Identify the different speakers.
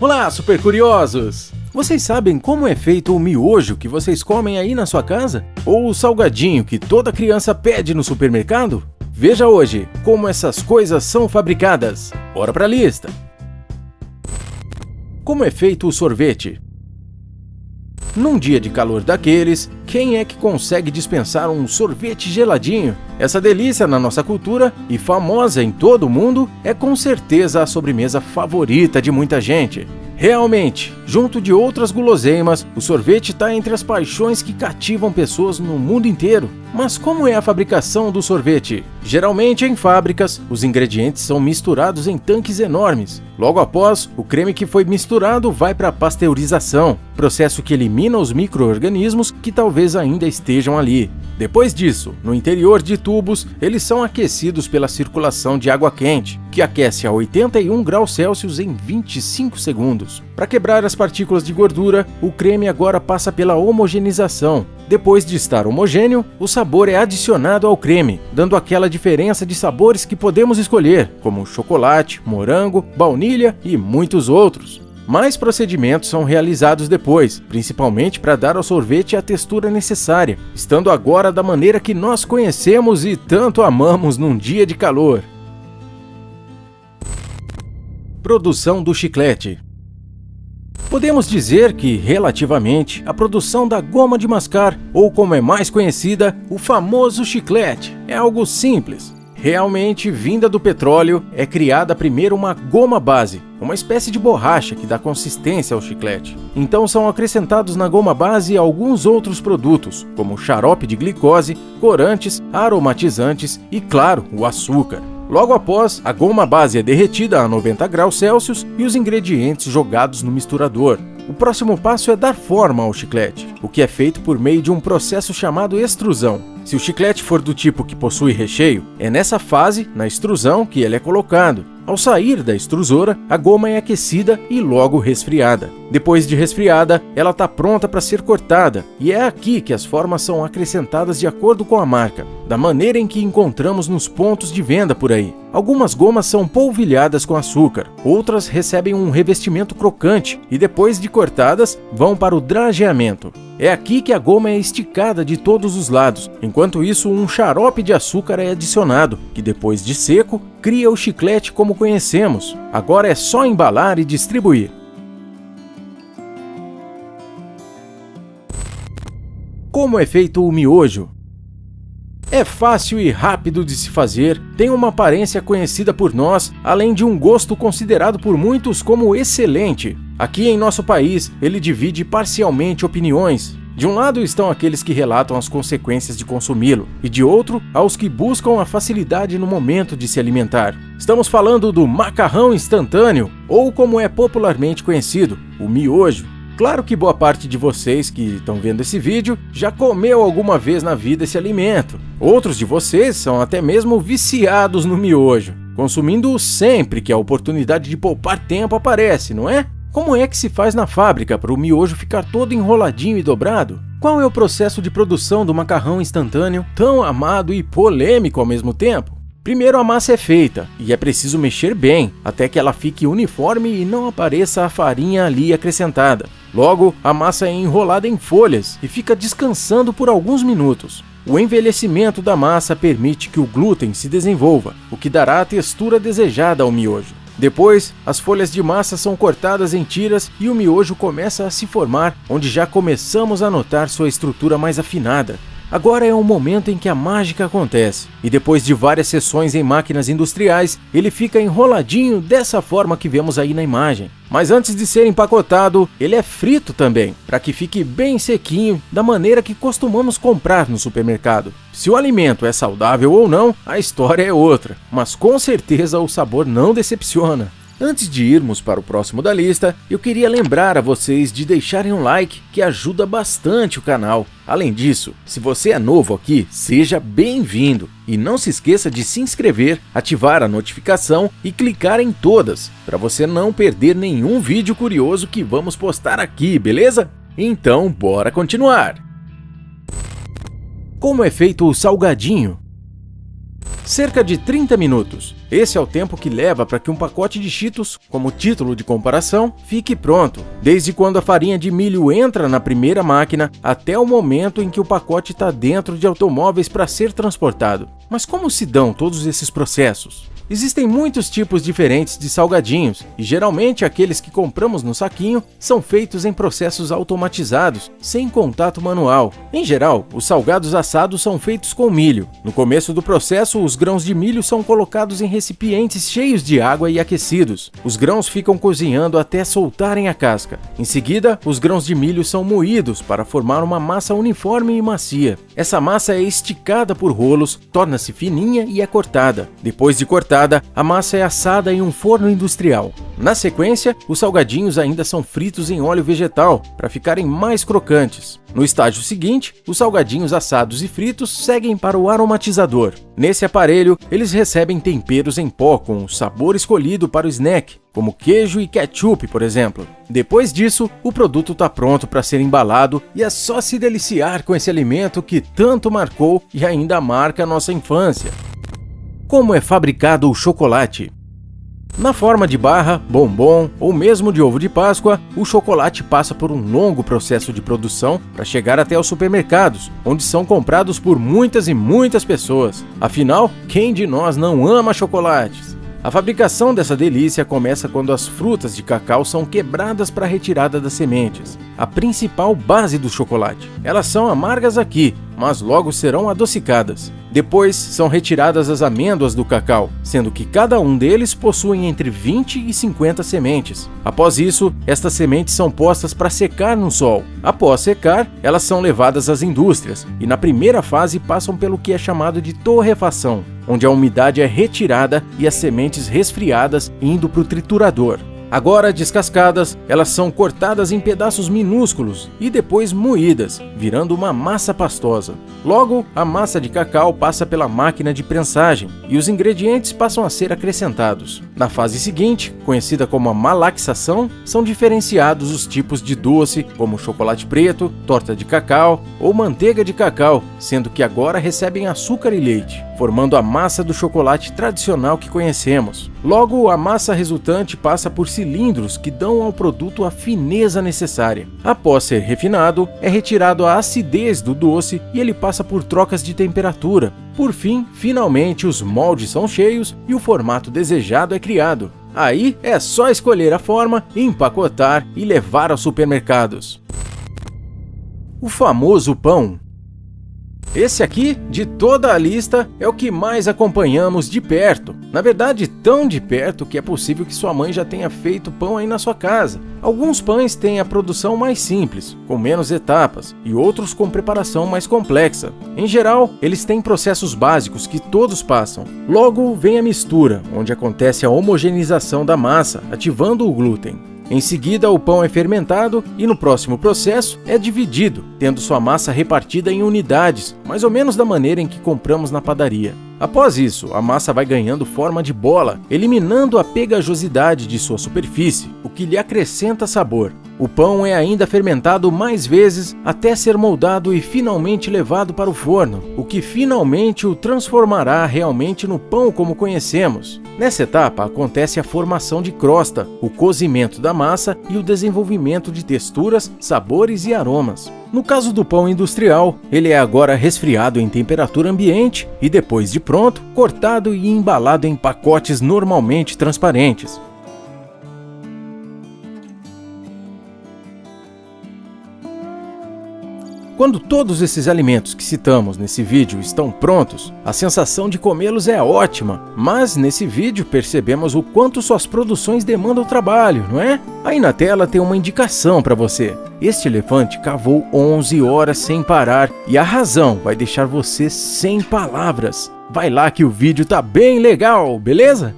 Speaker 1: Olá, super curiosos! Vocês sabem como é feito o miojo que vocês comem aí na sua casa? Ou o salgadinho que toda criança pede no supermercado? Veja hoje como essas coisas são fabricadas. Bora pra lista! Como é feito o sorvete? Num dia de calor daqueles, quem é que consegue dispensar um sorvete geladinho? Essa delícia na nossa cultura e famosa em todo o mundo é com certeza a sobremesa favorita de muita gente. Realmente, junto de outras guloseimas, o sorvete está entre as paixões que cativam pessoas no mundo inteiro. Mas como é a fabricação do sorvete? Geralmente em fábricas, os ingredientes são misturados em tanques enormes. Logo após, o creme que foi misturado vai para a pasteurização, processo que elimina os micro-organismos que talvez ainda estejam ali. Depois disso, no interior de tubos, eles são aquecidos pela circulação de água quente, que aquece a 81 graus Celsius em 25 segundos. Para quebrar as partículas de gordura, o creme agora passa pela homogeneização. Depois de estar homogêneo, o sabor é adicionado ao creme, dando aquela diferença de sabores que podemos escolher, como chocolate, morango, baunilha e muitos outros. Mais procedimentos são realizados depois, principalmente para dar ao sorvete a textura necessária, estando agora da maneira que nós conhecemos e tanto amamos num dia de calor. Produção do chiclete. Podemos dizer que, relativamente, a produção da goma de mascar, ou como é mais conhecida, o famoso chiclete, é algo simples. Realmente, vinda do petróleo, é criada primeiro uma goma base, uma espécie de borracha que dá consistência ao chiclete. Então são acrescentados na goma base alguns outros produtos, como xarope de glicose, corantes, aromatizantes e, claro, o açúcar. Logo após, a goma base é derretida a 90 graus Celsius e os ingredientes jogados no misturador. O próximo passo é dar forma ao chiclete, o que é feito por meio de um processo chamado extrusão. Se o chiclete for do tipo que possui recheio, é nessa fase, na extrusão, que ele é colocado. Ao sair da extrusora, a goma é aquecida e logo resfriada. Depois de resfriada, ela está pronta para ser cortada, e é aqui que as formas são acrescentadas de acordo com a marca, da maneira em que encontramos nos pontos de venda por aí. Algumas gomas são polvilhadas com açúcar, outras recebem um revestimento crocante e depois de cortadas, vão para o drageamento. É aqui que a goma é esticada de todos os lados. Enquanto isso, um xarope de açúcar é adicionado, que depois de seco, cria o chiclete como conhecemos. Agora é só embalar e distribuir. Como é feito o miojo? É fácil e rápido de se fazer, tem uma aparência conhecida por nós, além de um gosto considerado por muitos como excelente. Aqui em nosso país, ele divide parcialmente opiniões. De um lado estão aqueles que relatam as consequências de consumi-lo, e de outro, aos que buscam a facilidade no momento de se alimentar. Estamos falando do macarrão instantâneo, ou como é popularmente conhecido, o miojo. Claro que boa parte de vocês que estão vendo esse vídeo já comeu alguma vez na vida esse alimento. Outros de vocês são até mesmo viciados no miojo, consumindo-o sempre que a oportunidade de poupar tempo aparece, não é? Como é que se faz na fábrica para o miojo ficar todo enroladinho e dobrado? Qual é o processo de produção do macarrão instantâneo, tão amado e polêmico ao mesmo tempo? Primeiro a massa é feita, e é preciso mexer bem, até que ela fique uniforme e não apareça a farinha ali acrescentada. Logo, a massa é enrolada em folhas e fica descansando por alguns minutos. O envelhecimento da massa permite que o glúten se desenvolva, o que dará a textura desejada ao miojo. Depois, as folhas de massa são cortadas em tiras e o miojo começa a se formar, onde já começamos a notar sua estrutura mais afinada. Agora é o momento em que a mágica acontece, e depois de várias sessões em máquinas industriais, ele fica enroladinho dessa forma que vemos aí na imagem. Mas antes de ser empacotado, ele é frito também, para que fique bem sequinho, da maneira que costumamos comprar no supermercado. Se o alimento é saudável ou não, a história é outra, mas com certeza o sabor não decepciona. Antes de irmos para o próximo da lista, eu queria lembrar a vocês de deixarem um like, que ajuda bastante o canal. Além disso, se você é novo aqui, seja bem-vindo. E não se esqueça de se inscrever, ativar a notificação e clicar em todas, para você não perder nenhum vídeo curioso que vamos postar aqui, beleza? Então, bora continuar! Como é feito o salgadinho? Cerca de 30 minutos. Esse é o tempo que leva para que um pacote de Cheetos, como título de comparação, fique pronto, desde quando a farinha de milho entra na primeira máquina até o momento em que o pacote está dentro de automóveis para ser transportado. Mas como se dão todos esses processos? Existem muitos tipos diferentes de salgadinhos e geralmente aqueles que compramos no saquinho são feitos em processos automatizados, sem contato manual. Em geral, os salgados assados são feitos com milho. No começo do processo, os grãos de milho são colocados em recipientes cheios de água e aquecidos. Os grãos ficam cozinhando até soltarem a casca. Em seguida, os grãos de milho são moídos para formar uma massa uniforme e macia. Essa massa é esticada por rolos, torna-se fininha e é cortada. Depois de cortada, a massa é assada em um forno industrial. Na sequência, os salgadinhos ainda são fritos em óleo vegetal para ficarem mais crocantes. No estágio seguinte, os salgadinhos assados e fritos seguem para o aromatizador. Nesse aparelho, eles recebem temperos em pó com o sabor escolhido para o snack, como queijo e ketchup, por exemplo. Depois disso, o produto está pronto para ser embalado e é só se deliciar com esse alimento que tanto marcou e ainda marca a nossa infância. Como é fabricado o chocolate? Na forma de barra, bombom ou mesmo de ovo de Páscoa, o chocolate passa por um longo processo de produção para chegar até os supermercados, onde são comprados por muitas e muitas pessoas. Afinal, quem de nós não ama chocolates? A fabricação dessa delícia começa quando as frutas de cacau são quebradas para a retirada das sementes, a principal base do chocolate. Elas são amargas aqui, mas logo serão adocicadas. Depois são retiradas as amêndoas do cacau, sendo que cada um deles possui entre 20 e 50 sementes. Após isso, estas sementes são postas para secar no sol. Após secar, elas são levadas às indústrias e na primeira fase passam pelo que é chamado de torrefação, onde a umidade é retirada e as sementes resfriadas indo para o triturador. Agora descascadas, elas são cortadas em pedaços minúsculos e depois moídas, virando uma massa pastosa. Logo, a massa de cacau passa pela máquina de prensagem e os ingredientes passam a ser acrescentados. Na fase seguinte, conhecida como a malaxação, são diferenciados os tipos de doce, como chocolate preto, torta de cacau ou manteiga de cacau, sendo que agora recebem açúcar e leite, formando a massa do chocolate tradicional que conhecemos. Logo, a massa resultante passa por cilindros que dão ao produto a fineza necessária. Após ser refinado, é retirado a acidez do doce e ele passa por trocas de temperatura. Por fim, finalmente os moldes são cheios e o formato desejado é criado. Aí é só escolher a forma, empacotar e levar aos supermercados. O famoso pão. Esse aqui, de toda a lista, é o que mais acompanhamos de perto. Na verdade, tão de perto que é possível que sua mãe já tenha feito pão aí na sua casa. Alguns pães têm a produção mais simples, com menos etapas, e outros com preparação mais complexa. Em geral, eles têm processos básicos que todos passam. Logo, vem a mistura, onde acontece a homogeneização da massa, ativando o glúten. Em seguida, o pão é fermentado e no próximo processo é dividido, tendo sua massa repartida em unidades, mais ou menos da maneira em que compramos na padaria. Após isso, a massa vai ganhando forma de bola, eliminando a pegajosidade de sua superfície, o que lhe acrescenta sabor. O pão é ainda fermentado mais vezes até ser moldado e finalmente levado para o forno, o que finalmente o transformará realmente no pão como conhecemos. Nessa etapa acontece a formação de crosta, o cozimento da massa e o desenvolvimento de texturas, sabores e aromas. No caso do pão industrial, ele é agora resfriado em temperatura ambiente e depois de pronto, cortado e embalado em pacotes normalmente transparentes. Quando todos esses alimentos que citamos nesse vídeo estão prontos, a sensação de comê-los é ótima, mas nesse vídeo percebemos o quanto suas produções demandam trabalho, não é? Aí na tela tem uma indicação para você. Este elefante cavou 11 horas sem parar e a razão vai deixar você sem palavras. Vai lá que o vídeo tá bem legal, beleza?